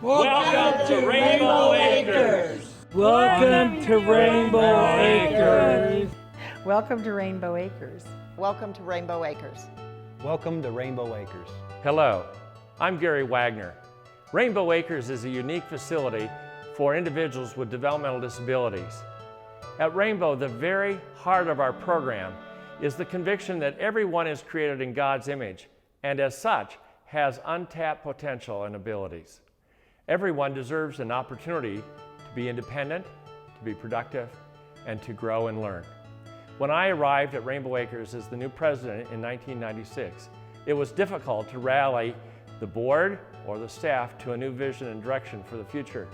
Welcome to Rainbow Acres. Welcome to Rainbow Acres. Welcome to Rainbow Acres. Welcome to Rainbow Acres. Welcome to Rainbow Acres. Hello, I'm Gary Wagner. Rainbow Acres is a unique facility for individuals with developmental disabilities. At Rainbow, the very heart of our program is the conviction that everyone is created in God's image and as such has untapped potential and abilities. Everyone deserves an opportunity to be independent, to be productive, and to grow and learn. When I arrived at Rainbow Acres as the new president in 1996, it was difficult to rally the board or the staff to a new vision and direction for the future.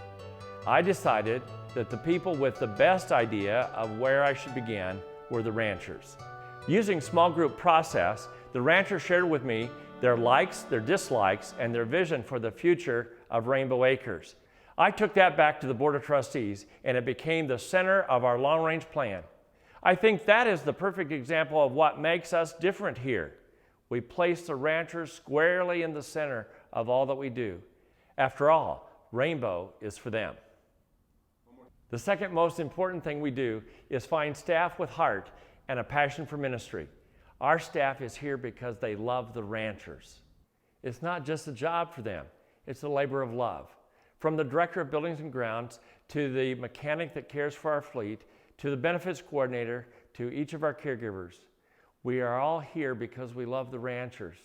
I decided that the people with the best idea of where I should begin were the ranchers. Using small group process, the ranchers shared with me their likes, their dislikes, and their vision for the future of Rainbow Acres. I took that back to the Board of Trustees and it became the center of our long-range plan. I think that is the perfect example of what makes us different here. We place the ranchers squarely in the center of all that we do. After all, Rainbow is for them. The second most important thing we do is find staff with heart and a passion for ministry. Our staff is here because they love the ranchers. It's not just a job for them, it's a labor of love. From the director of buildings and grounds, to the mechanic that cares for our fleet, to the benefits coordinator, to each of our caregivers. We are all here because we love the ranchers.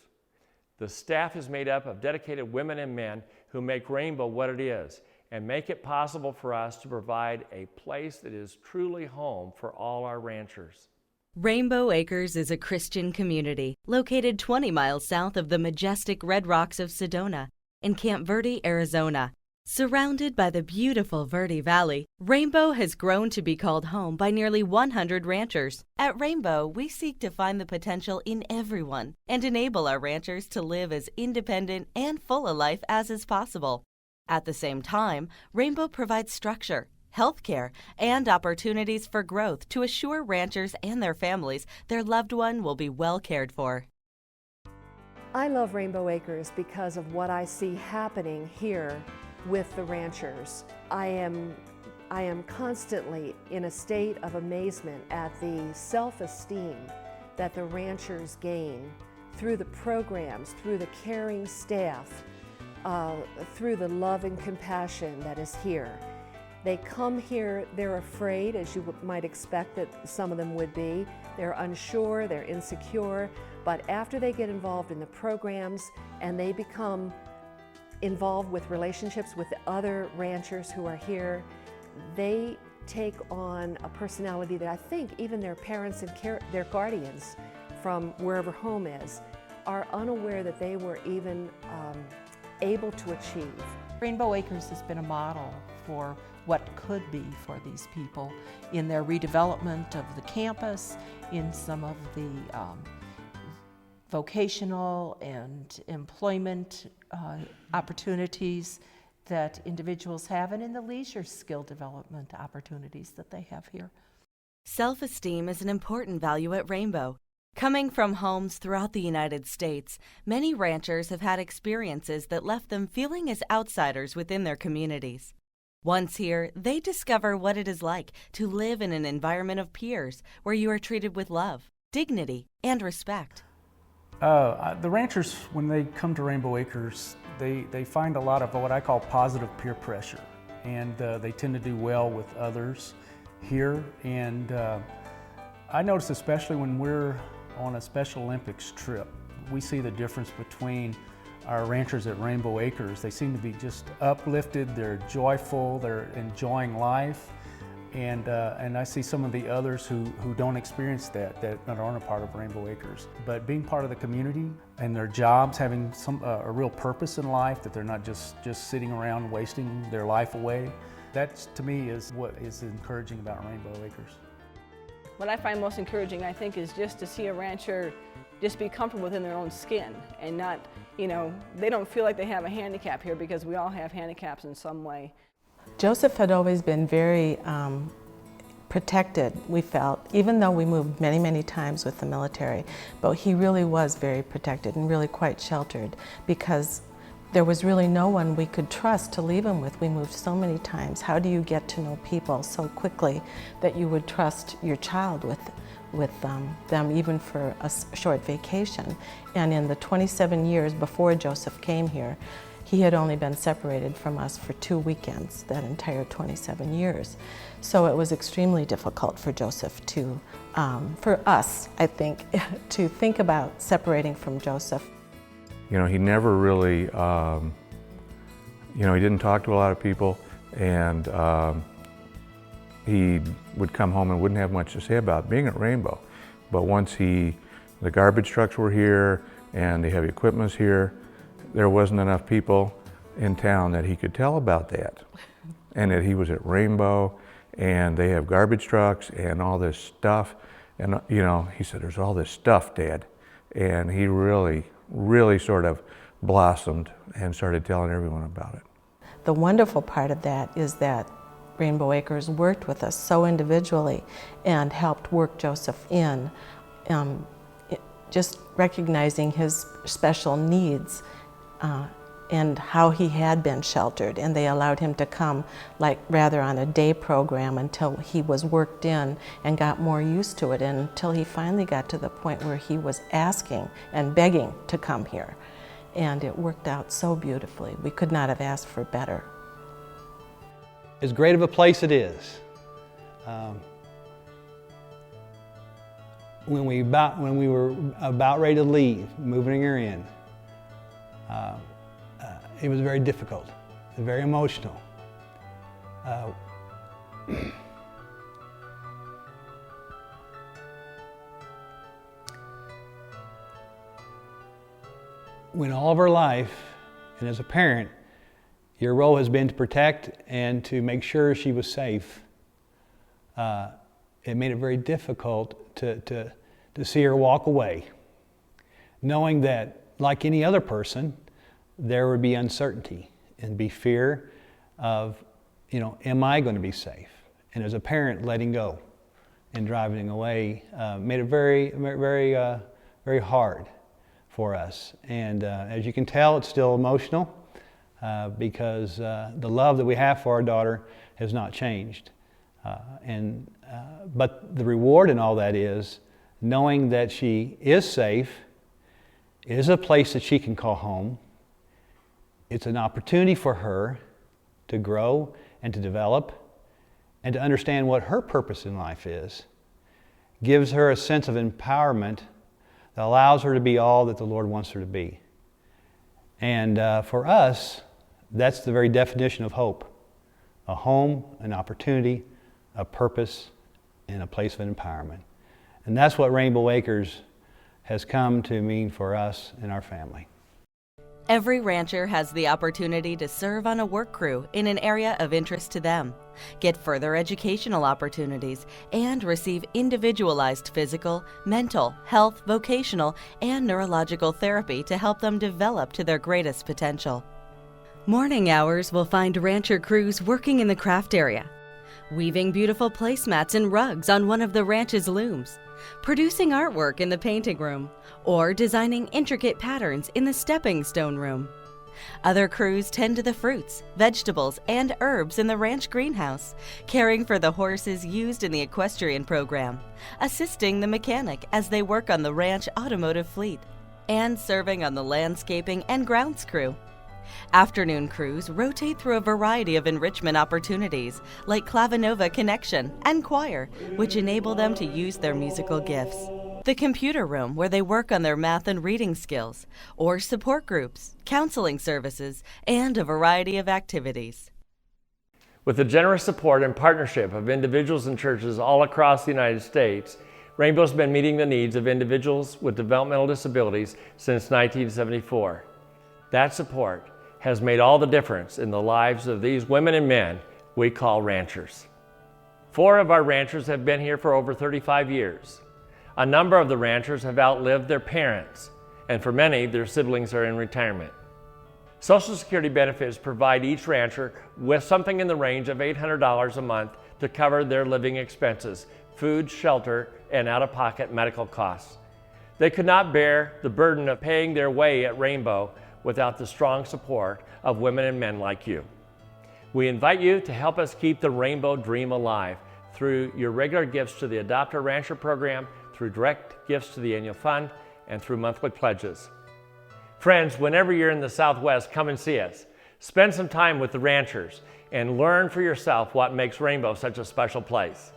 The staff is made up of dedicated women and men who make Rainbow what it is and make it possible for us to provide a place that is truly home for all our ranchers. Rainbow Acres is a Christian community located 20 miles south of the majestic Red Rocks of Sedona in Camp Verde, Arizona. Surrounded by the beautiful Verde Valley, Rainbow has grown to be called home by nearly 100 ranchers. At Rainbow, we seek to find the potential in everyone and enable our ranchers to live as independent and full a life as is possible. At the same time, Rainbow provides structure, healthcare, and opportunities for growth to assure ranchers and their families their loved one will be well cared for. I love Rainbow Acres because of what I see happening here with the ranchers. I am constantly in a state of amazement at the self-esteem that the ranchers gain through the programs, through the caring staff, through the love and compassion that is here. They come here, they're afraid, as you might expect that some of them would be. They're unsure, they're insecure, but after they get involved in the programs and they become involved with relationships with the other ranchers who are here, they take on a personality that I think even their parents and their guardians from wherever home is are unaware that they were even able to achieve. Rainbow Acres has been a model for what could be for these people in their redevelopment of the campus, in some of the vocational and employment opportunities that individuals have, and in the leisure skill development opportunities that they have here. Self-esteem is an important value at Rainbow. Coming from homes throughout the United States, many ranchers have had experiences that left them feeling as outsiders within their communities. Once here, they discover what it is like to live in an environment of peers where you are treated with love, dignity, and respect. The ranchers, when they come to Rainbow Acres, they find a lot of what I call positive peer pressure, and they tend to do well with others here. And I notice, especially when we're on a Special Olympics trip, we see the difference between our ranchers at Rainbow Acres. They seem to be just uplifted, they're joyful, they're enjoying life. And I see some of the others who don't experience that aren't a part of Rainbow Acres. But being part of the community and their jobs, having a real purpose in life, that they're not just sitting around wasting their life away, that to me is what is encouraging about Rainbow Acres. What I find most encouraging, I think, is just to see a rancher just be comfortable within their own skin and not, they don't feel like they have a handicap here, because we all have handicaps in some way. Joseph had always been very protected, we felt, even though we moved many, many times with the military. But he really was very protected and really quite sheltered, because there was really no one we could trust to leave him with. We moved so many times. How do you get to know people so quickly that you would trust your child with them even for a short vacation? And in the 27 years before Joseph came here, he had only been separated from us for 2 weekends that entire 27 years. So it was extremely difficult for Joseph to, for us, I think, to think about separating from Joseph. You know, he never really, he didn't talk to a lot of people, and he would come home and wouldn't have much to say about being at Rainbow. But once the garbage trucks were here and the heavy equipment was here, there wasn't enough people in town that he could tell about that. And that he was at Rainbow, and they have garbage trucks and all this stuff. And he said, "There's all this stuff, Dad." And he really sort of blossomed and started telling everyone about it. The wonderful part of that is that Rainbow Acres worked with us so individually and helped work Joseph in, just recognizing his special needs and how he had been sheltered, and they allowed him to come rather on a day program until he was worked in and got more used to it, and until he finally got to the point where he was asking and begging to come here. And it worked out so beautifully. We could not have asked for better. As great of a place it is, when we were about ready to leave, moving her in, it was very difficult, very emotional. When all of her life, and as a parent, your role has been to protect and to make sure she was safe, it made it very difficult to see her walk away, knowing that, like any other person, there would be uncertainty and be fear of, am I going to be safe? And as a parent, letting go and driving away made it very, very, very hard for us. And as you can tell, it's still emotional because the love that we have for our daughter has not changed. But the reward in all that is knowing that she is safe, is a place that she can call home. It's an opportunity for her to grow and to develop and to understand what her purpose in life is. Gives her a sense of empowerment that allows her to be all that the Lord wants her to be. And for us, that's the very definition of hope. A home, an opportunity, a purpose, and a place of empowerment. And that's what Rainbow Acres has come to mean for us and our family. Every rancher has the opportunity to serve on a work crew in an area of interest to them, get further educational opportunities, and receive individualized physical, mental, health, vocational, and neurological therapy to help them develop to their greatest potential. Morning hours will find rancher crews working in the craft area, weaving beautiful placemats and rugs on one of the ranch's looms, producing artwork in the painting room, or designing intricate patterns in the stepping stone room. Other crews tend to the fruits, vegetables, and herbs in the ranch greenhouse, caring for the horses used in the equestrian program, assisting the mechanic as they work on the ranch automotive fleet, and serving on the landscaping and grounds crew. Afternoon crews rotate through a variety of enrichment opportunities like Clavinova Connection and Choir, which enable them to use their musical gifts. The computer room, where they work on their math and reading skills, or support groups, counseling services, and a variety of activities. With the generous support and partnership of individuals and churches all across the United States, Rainbow's been meeting the needs of individuals with developmental disabilities since 1974. That support has made all the difference in the lives of these women and men we call ranchers. 4 of our ranchers have been here for over 35 years. A number of the ranchers have outlived their parents, and for many, their siblings are in retirement. Social Security benefits provide each rancher with something in the range of $800 a month to cover their living expenses, food, shelter, and out-of-pocket medical costs. They could not bear the burden of paying their way at Rainbow without the strong support of women and men like you. We invite you to help us keep the Rainbow Dream alive through your regular gifts to the Adopt a Rancher program, through direct gifts to the annual fund, and through monthly pledges. Friends, whenever you're in the Southwest, come and see us. Spend some time with the ranchers and learn for yourself what makes Rainbow such a special place.